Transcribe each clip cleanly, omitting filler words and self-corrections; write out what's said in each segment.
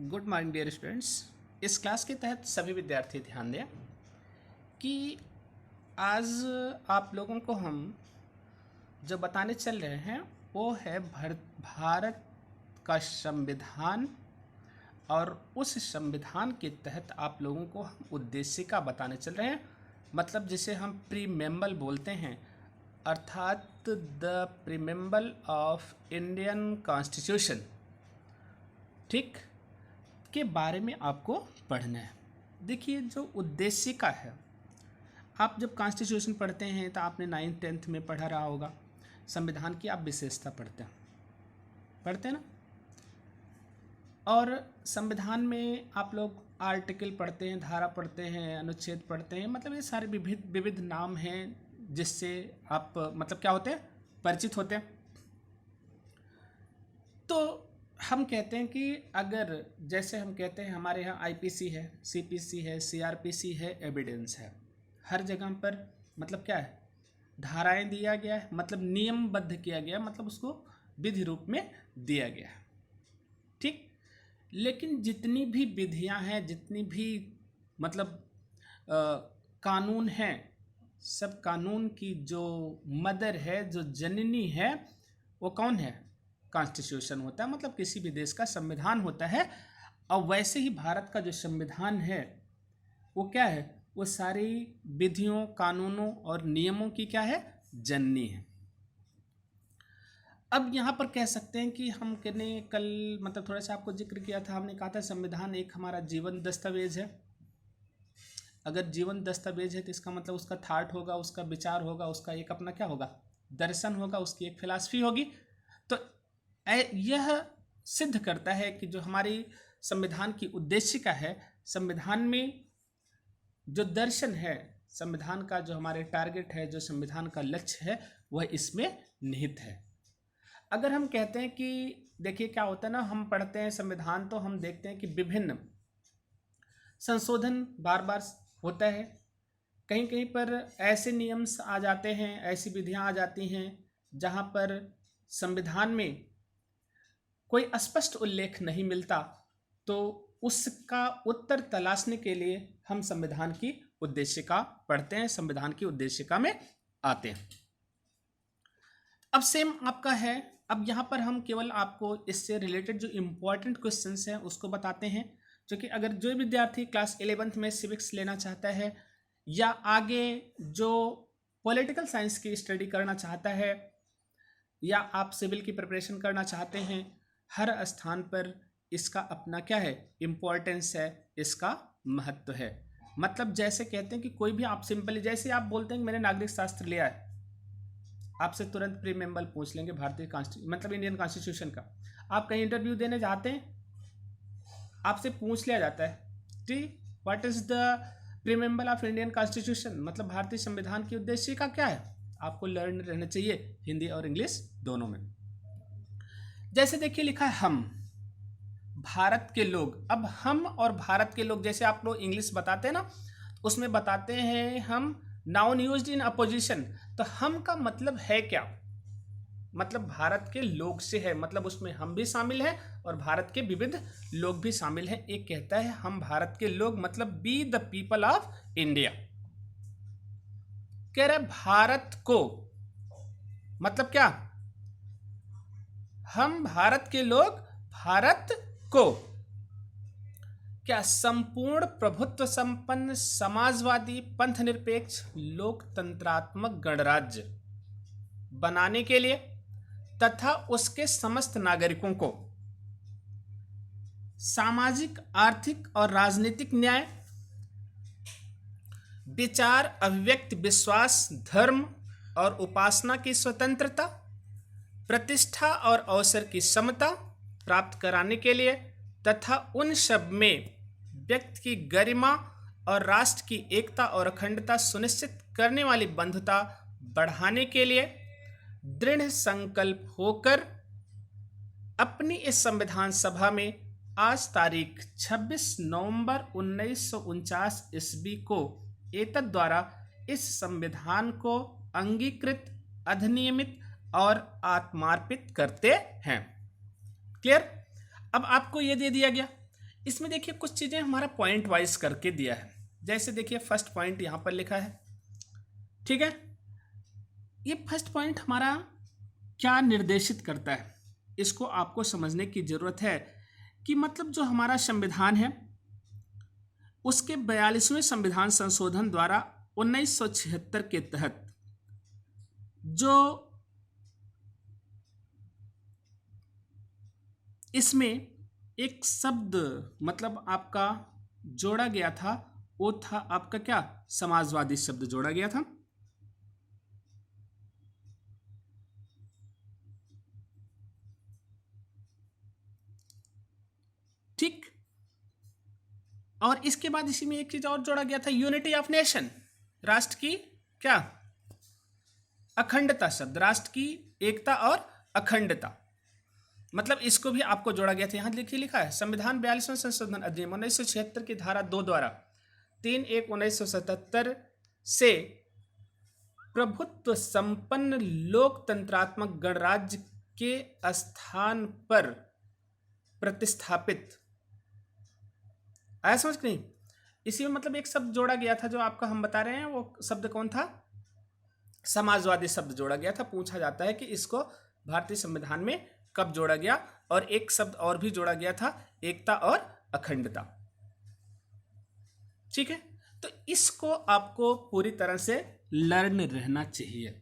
Good morning dear students. इस class के तहत सभी विद्यार्थी ध्यान दें कि आज आप लोगों को हम जो बताने चल रहे हैं वो है भारत का संविधान। और उस संविधान के तहत आप लोगों को हम उद्देशिका बताने चल रहे हैं, मतलब जिसे हम प्रीमेम्बल बोलते हैं, अर्थात the preamble of Indian constitution, ठीक, के बारे में आपको पढ़ना है। देखिए, जो उद्देशिका है, आप जब कॉन्स्टिट्यूशन पढ़ते हैं तो आपने 9th-10th में पढ़ा रहा होगा। संविधान की आप विशेषता पढ़ते हैं ना। और संविधान में आप लोग आर्टिकल पढ़ते हैं, धारा पढ़ते हैं, अनुच्छेद पढ़ते हैं, मतलब ये सारे विविध नाम हैं जिससे आप मतलब क्या होते हैं, परिचित होते हैं। तो हम कहते हैं कि अगर जैसे हम कहते हैं हमारे यहाँ आईपीसी है, सीपीसी है, सीआरपीसी है, एविडेंस है, हर जगह पर मतलब क्या है, धाराएं दिया गया है, मतलब नियमबद्ध किया गया, मतलब उसको विधि रूप में दिया गया है, ठीक। लेकिन जितनी भी विधियां हैं, जितनी भी मतलब कानून हैं, सब कानून की जो मदर है, जो जननी है, वो कौन है? कॉन्स्टिट्यूशन होता है, मतलब किसी भी देश का संविधान होता है। और वैसे ही भारत का जो संविधान है वो क्या है? वो सारी विधियों, कानूनों और नियमों की क्या है? जननी है। अब यहाँ पर कह सकते हैं कि हम कहने कल मतलब थोड़ा सा आपको जिक्र किया था, हमने कहा था संविधान एक हमारा जीवन दस्तावेज है। अगर जीवन दस्तावेज है तो इसका मतलब उसका थाट होगा, उसका विचार होगा, उसका एक अपना क्या होगा? दर्शन होगा, उसकी एक फिलॉसफी होगी। तो यह सिद्ध करता है कि जो हमारी संविधान की उद्देशिका है, संविधान में जो दर्शन है, संविधान का जो हमारे टारगेट है, जो संविधान का लक्ष्य है, वह इसमें निहित है। अगर हम कहते हैं कि देखिए क्या होता है ना, हम पढ़ते हैं संविधान तो हम देखते हैं कि विभिन्न संशोधन बार बार होता है। कहीं कहीं पर ऐसे नियम आ जाते हैं, ऐसी विधियां आ जाती हैं जहां पर संविधान में कोई स्पष्ट उल्लेख नहीं मिलता, तो उसका उत्तर तलाशने के लिए हम संविधान की उद्देशिका पढ़ते हैं, संविधान की उद्देशिका में आते हैं। अब सेम आपका है। अब यहाँ पर हम केवल आपको इससे रिलेटेड जो इम्पोर्टेंट क्वेश्चंस हैं उसको बताते हैं, जो कि अगर जो विद्यार्थी क्लास 11th में सिविक्स लेना चाहता है या आगे जो पॉलिटिकल साइंस की स्टडी करना चाहता है या आप सिविल की प्रिपरेशन करना चाहते हैं, हर स्थान पर इसका अपना क्या है? इम्पोर्टेंस है, इसका महत्व है। मतलब जैसे कहते हैं कि कोई भी आप सिंपली जैसे आप बोलते हैं कि मैंने नागरिक शास्त्र लिया है, आपसे तुरंत प्रीमेम्बल पूछ लेंगे भारतीय मतलब इंडियन कॉन्स्टिट्यूशन का। आप कहीं इंटरव्यू देने जाते हैं, आपसे पूछ लिया जाता है ठीक, what is the preamble of Indian constitution, मतलब भारतीय संविधान की उद्देशिका क्या है। आपको लर्न रहना चाहिए हिंदी और इंग्लिश दोनों में। जैसे देखिए लिखा है हम भारत के लोग। अब हम और भारत के लोग, जैसे आप लोग इंग्लिश बताते हैं ना, उसमें बताते हैं हम नाउन यूज्ड इन अपोजिशन। तो हम का मतलब है क्या? मतलब भारत के लोग से है, मतलब उसमें हम भी शामिल हैं और भारत के विविध लोग भी शामिल हैं। एक कहता है हम भारत के लोग, मतलब B the people of India. कह रहे भारत को, मतलब क्या? हम भारत के लोग भारत को क्या संपूर्ण प्रभुत्व संपन्न समाजवादी पंथ निरपेक्ष लोकतंत्रात्मक गणराज्य बनाने के लिए तथा उसके समस्त नागरिकों को सामाजिक, आर्थिक और राजनीतिक न्याय, विचार, अभिव्यक्ति, विश्वास, धर्म और उपासना की स्वतंत्रता, प्रतिष्ठा और अवसर की समता प्राप्त कराने के लिए तथा उन सब में व्यक्ति की गरिमा और राष्ट्र की एकता और अखंडता सुनिश्चित करने वाली बंधुता बढ़ाने के लिए दृढ़ संकल्प होकर अपनी इस संविधान सभा में आज तारीख 26 नवंबर 1949 ईस्वी को एतद द्वारा इस संविधान को अंगीकृत, अधिनियमित और आत्मार्पित करते हैं। क्लियर? अब आपको यह दे दिया गया इसमें देखिए कुछ चीज़ें हमारा पॉइंट वाइज करके दिया है। जैसे देखिए फर्स्ट पॉइंट यहाँ पर लिखा है, ठीक है। ये फर्स्ट पॉइंट हमारा क्या निर्देशित करता है, इसको आपको समझने की जरूरत है कि मतलब जो हमारा संविधान है उसके 42वें संविधान संशोधन द्वारा 1976 के तहत जो इसमें एक शब्द मतलब आपका जोड़ा गया था, वो था आपका क्या, समाजवादी शब्द जोड़ा गया था। ठीक, और इसके बाद इसी में एक चीज और जोड़ा गया था, यूनिटी ऑफ नेशन, राष्ट्र की क्या, अखंडता शब्द, राष्ट्र की एकता और अखंडता, मतलब इसको भी आपको जोड़ा गया था। यहां देखिए लिखा है, संविधान 42वें संशोधन अधिनियम 1976 की धारा 2 द्वारा 3/1/1977 से प्रभुत्व संपन्न लोकतंत्रात्मक गणराज्य के स्थान पर प्रतिस्थापित, आया समझ नहीं। इसी में मतलब एक शब्द जोड़ा गया था जो आपका हम बता रहे हैं, वो शब्द कौन था, समाजवादी शब्द जोड़ा गया था। पूछा जाता है कि इसको भारतीय संविधान में कब जोड़ा गया, और एक शब्द और भी जोड़ा गया था, एकता और अखंडता। ठीक है, तो इसको आपको पूरी तरह से लर्न रहना चाहिए।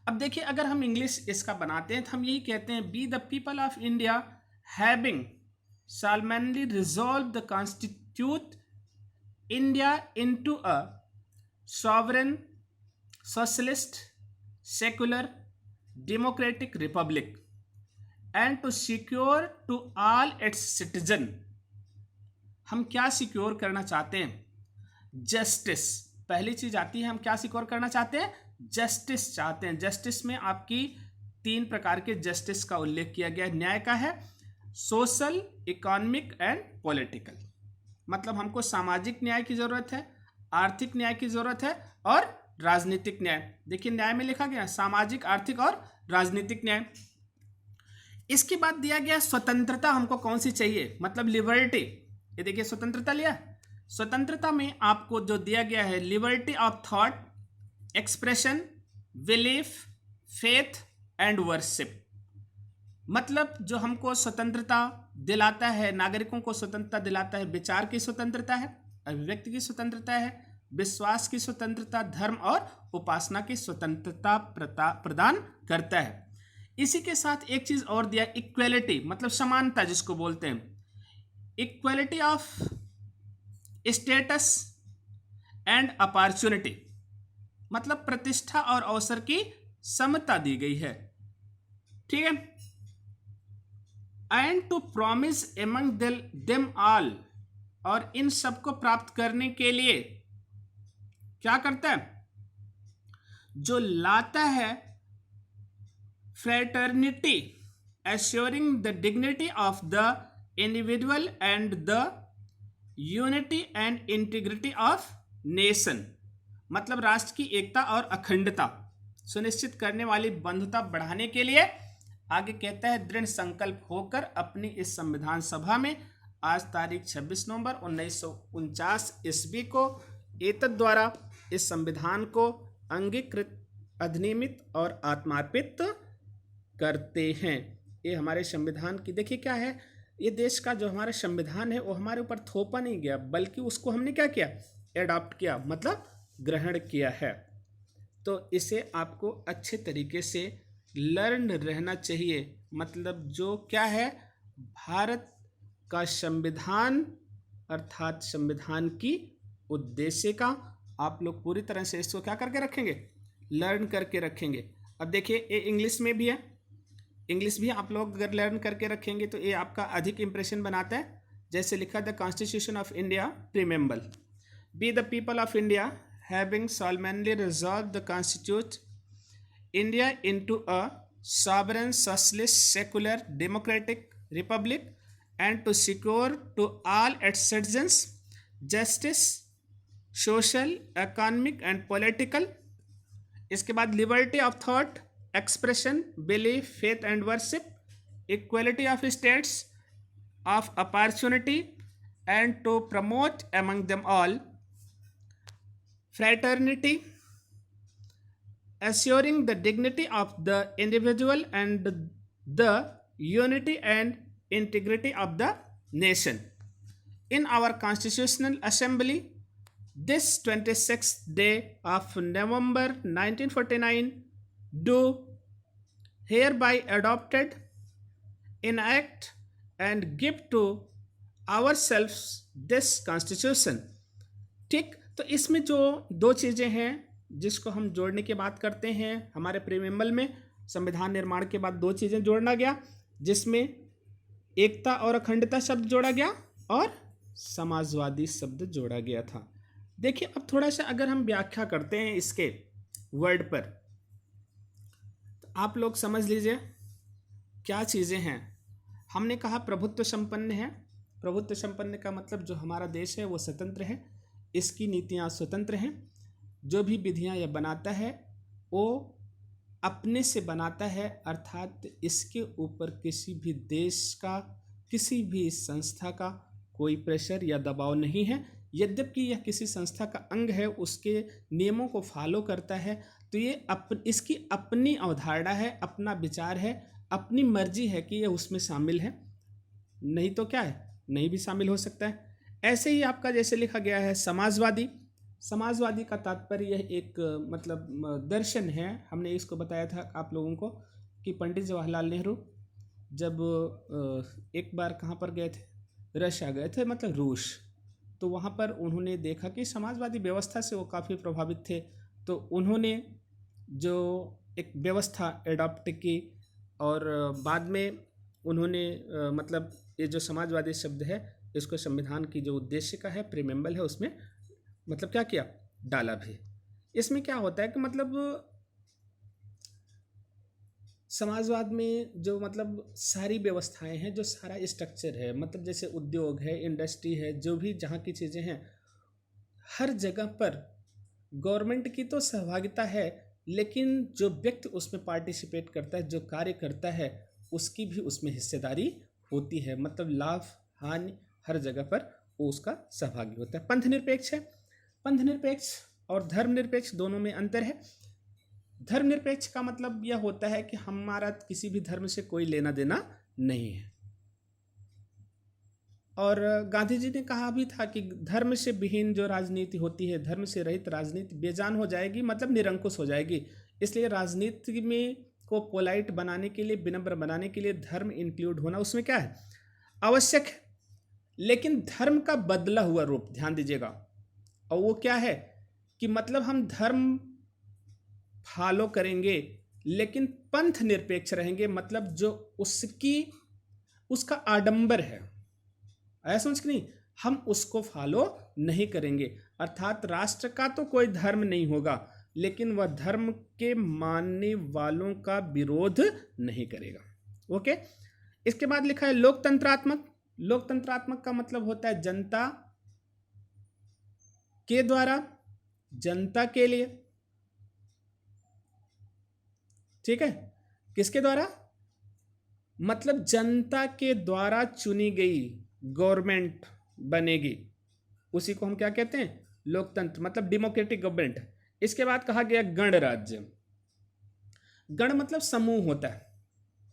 अब देखिए अगर हम इंग्लिश इसका बनाते हैं तो हम यही कहते हैं, B the people of India having solemnly resolved the constitute India into a sovereign, socialist, secular, democratic republic and to secure to all its citizen, हम क्या सिक्योर करना चाहते हैं, जस्टिस। पहली चीज आती है, हम क्या सिक्योर करना चाहते हैं, जस्टिस चाहते हैं। जस्टिस में आपकी 3 प्रकार के जस्टिस का उल्लेख किया गया है। न्याय का है सोशल, इकोनॉमिक एंड पॉलिटिकल, मतलब हमको सामाजिक न्याय की जरूरत है, आर्थिक न्याय की जरूरत है और राजनीतिक न्याय। देखिए न्याय में लिखा गया सामाजिक, आर्थिक और राजनीतिक न्याय। इसके बाद दिया गया स्वतंत्रता, हमको कौन सी चाहिए, मतलब लिबर्टी। ये देखिए स्वतंत्रता लिया, स्वतंत्रता में आपको जो दिया गया है, liberty of thought, expression, belief, faith and worship, मतलब जो हमको स्वतंत्रता दिलाता है, नागरिकों को स्वतंत्रता दिलाता है, विचार की स्वतंत्रता है, अभिव्यक्ति की स्वतंत्रता है, विश्वास की स्वतंत्रता, धर्म और उपासना की स्वतंत्रता प्रदान करता है। इसी के साथ एक चीज और दिया, इक्वेलिटी, मतलब समानता जिसको बोलते हैं, equality of status and opportunity, मतलब प्रतिष्ठा और अवसर की समता दी गई है। ठीक है, and to promise among them all, और इन सब को प्राप्त करने के लिए क्या करता है, जो लाता है fraternity, assuring the dignity of the individual and the unity and integrity of nation, मतलब राष्ट्र की एकता और अखंडता सुनिश्चित करने वाली बंधुता बढ़ाने के लिए आगे कहता है, दृढ़ संकल्प होकर अपनी इस संविधान सभा में आज तारीख 26 नवंबर 1949 ईस्वी को एतद द्वारा इस संविधान को अंगीकृत, अधिनियमित और आत्मार्पित करते हैं। ये हमारे संविधान की, देखिए क्या है, ये देश का जो हमारा संविधान है वो हमारे ऊपर थोपा नहीं गया, बल्कि उसको हमने क्या किया, एडॉप्ट किया, मतलब ग्रहण किया है। तो इसे आपको अच्छे तरीके से लर्न रहना चाहिए, मतलब जो क्या है, भारत का संविधान अर्थात संविधान की उद्देश्य का आप लोग पूरी तरह से इसको क्या करके रखेंगे, लर्न करके रखेंगे। अब देखिए ये इंग्लिश में भी है, इंग्लिश भी आप लोग अगर लर्न करके रखेंगे तो ये आपका अधिक इंप्रेशन बनाता है। जैसे लिखा, the constitution of India preamble, we the people of India having solemnly resolved the constitute India into a sovereign, socialist, secular, democratic republic and to secure to all its citizens justice, social, economic and political. इसके बाद liberty of thought, expression, belief, faith and worship, equality of states, of opportunity, and to promote among them all fraternity, assuring the dignity of the individual and the unity and integrity of the nation. In our Constitutional Assembly, this 26th day of November 1949, do hereby adopted, enact, and give to ourselves this Constitution. ठीक, तो इसमें जो दो चीज़ें हैं जिसको हम जोड़ने की बात करते हैं, हमारे प्रीएम्बल में संविधान निर्माण के बाद दो चीज़ें जोड़ना गया, जिसमें एकता और अखंडता शब्द जोड़ा गया और समाजवादी शब्द जोड़ा गया था। देखिए, अब थोड़ा सा अगर हम व्याख्या करते हैं इसके वर्ड पर, तो आप लोग समझ लीजिए क्या चीज़ें हैं। हमने कहा प्रभुत्व संपन्न है। प्रभुत्व संपन्न का मतलब जो हमारा देश है वो स्वतंत्र है, इसकी नीतियाँ स्वतंत्र हैं, जो भी विधियाँ यह बनाता है वो अपने से बनाता है, अर्थात इसके ऊपर किसी भी देश का, किसी भी संस्था का कोई प्रेशर या दबाव नहीं है। यद्यपि यह किसी संस्था का अंग है, उसके नियमों को फॉलो करता है, तो ये इसकी अपनी अवधारणा है, अपना विचार है, अपनी मर्जी है कि यह उसमें शामिल है, नहीं तो क्या है, नहीं भी शामिल हो सकता है। ऐसे ही आपका जैसे लिखा गया है समाजवादी। समाजवादी का तात्पर्य यह एक मतलब दर्शन है। हमने इसको बताया था आप लोगों को कि पंडित जवाहरलाल नेहरू जब एक बार कहाँ पर गए थे, रशिया गए थे, मतलब रूस, तो वहाँ पर उन्होंने देखा कि समाजवादी व्यवस्था से वो काफ़ी प्रभावित थे, तो उन्होंने जो एक व्यवस्था एडॉप्ट की और बाद में उन्होंने मतलब ये जो समाजवादी शब्द है इसको संविधान की जो उद्देश्य का है, प्रीएम्बल है, उसमें मतलब क्या किया, डाला भी। इसमें क्या होता है कि मतलब समाजवाद में जो मतलब सारी व्यवस्थाएं हैं, जो सारा स्ट्रक्चर है, मतलब जैसे उद्योग है, इंडस्ट्री है, जो भी जहाँ की चीज़ें हैं, हर जगह पर गवर्नमेंट की तो सहभागिता है, लेकिन जो व्यक्ति उसमें पार्टिसिपेट करता है, जो कार्य करता है, उसकी भी उसमें हिस्सेदारी होती है। मतलब लाभ हानि हर जगह पर वो उसका सहभागी होता है। पंथ निरपेक्ष है। पंथ निरपेक्ष और धर्मनिरपेक्ष दोनों में अंतर है। धर्मनिरपेक्ष का मतलब यह होता है कि हमारा किसी भी धर्म से कोई लेना देना नहीं है। और गांधी जी ने कहा भी था कि धर्म से विहीन जो राजनीति होती है, धर्म से रहित राजनीति बेजान हो जाएगी, मतलब निरंकुश हो जाएगी। इसलिए राजनीति में को पोलाइट बनाने के लिए, विनम्र बनाने के लिए धर्म इंक्लूड होना उसमें क्या है, आवश्यक है। लेकिन धर्म का बदला हुआ रूप ध्यान दीजिएगा, और वो क्या है कि मतलब हम धर्म फॉलो करेंगे लेकिन पंथ निरपेक्ष रहेंगे, मतलब जो उसका आडंबर है, ऐसा समझ नहीं, हम उसको फॉलो नहीं करेंगे। अर्थात राष्ट्र का तो कोई धर्म नहीं होगा, लेकिन वह धर्म के मानने वालों का विरोध नहीं करेगा। ओके, इसके बाद लिखा है लोकतंत्रात्मक। लोकतंत्रात्मक का मतलब होता है जनता के द्वारा, जनता के लिए। ठीक है, किसके द्वारा, मतलब जनता के द्वारा चुनी गई गवर्नमेंट बनेगी, उसी को हम क्या कहते हैं, लोकतंत्र, मतलब डेमोक्रेटिक गवर्नमेंट। इसके बाद कहा गया गणराज्य। गण मतलब समूह होता है,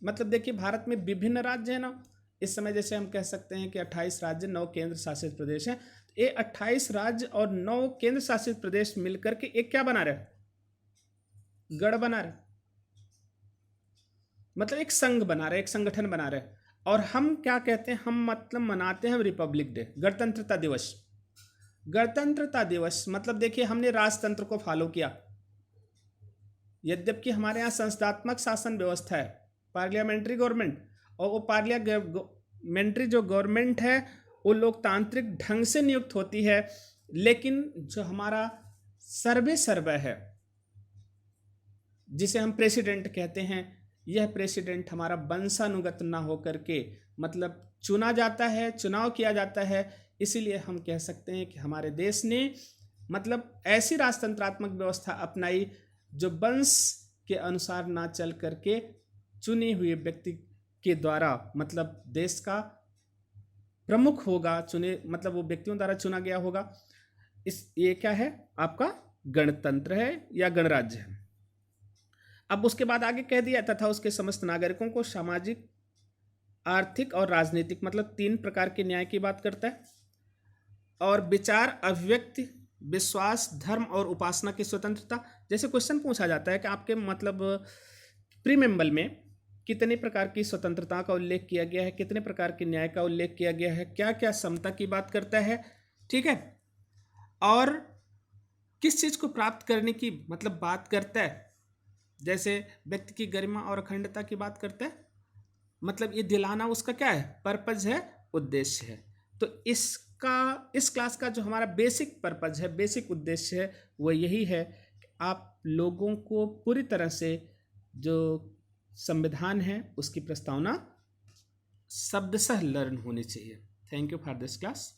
मतलब देखिए भारत में विभिन्न राज्य है ना, इस समय जैसे हम कह सकते हैं कि 28 राज्य 9 केंद्र शासित प्रदेश हैं। ये 28 राज्य और 9 केंद्र शासित प्रदेश मिलकर के एक क्या बना रहे, गण बना रहे, मतलब एक संघ बना रहे, एक संगठन बना रहे। और हम क्या कहते हैं, हम मतलब मनाते हैं रिपब्लिक डे, गणतंत्रता दिवस। गणतंत्रता दिवस मतलब देखिए हमने राजतंत्र को फॉलो किया, यद्यपि हमारे यहाँ संस्थात्मक शासन व्यवस्था है, पार्लियामेंट्री गवर्नमेंट, और वो पार्लियामेंट्री जो गवर्नमेंट है वो लोकतांत्रिक ढंग से नियुक्त होती है। लेकिन जो हमारा सर्वे है, जिसे हम प्रेसिडेंट कहते हैं, यह प्रेसिडेंट हमारा वंशानुगत ना होकर के मतलब चुना जाता है, चुनाव किया जाता है। इसीलिए हम कह सकते हैं कि हमारे देश ने मतलब ऐसी राजतंत्रात्मक व्यवस्था अपनाई जो वंश के अनुसार ना चल करके चुने हुए व्यक्ति के द्वारा मतलब देश का प्रमुख होगा, चुने मतलब वो व्यक्तियों द्वारा चुना गया होगा। ये क्या है आपका गणतंत्र है या गणराज्य है। अब उसके बाद आगे कह दिया तथा उसके समस्त नागरिकों को सामाजिक, आर्थिक और राजनीतिक, मतलब 3 प्रकार के न्याय की बात करता है। और विचार, अभिव्यक्ति, विश्वास, धर्म और उपासना की स्वतंत्रता। जैसे क्वेश्चन पूछा जाता है कि आपके मतलब प्रीमेम्बल में कितने प्रकार की स्वतंत्रता का उल्लेख किया गया है, कितने प्रकार के न्याय का उल्लेख किया गया है, क्या क्या समता की बात करता है, ठीक है, और किस चीज़ को प्राप्त करने की मतलब बात करता है। जैसे व्यक्ति की गरिमा और अखंडता की बात करता है, मतलब ये दिलाना उसका क्या है, पर्पज है, उद्देश्य है। तो इस क्लास का जो हमारा बेसिक पर्पज है, बेसिक उद्देश्य है, वो यही है कि आप लोगों को पूरी तरह से जो संविधान है उसकी प्रस्तावना शब्दशः लर्न होनी चाहिए। Thank you for this class.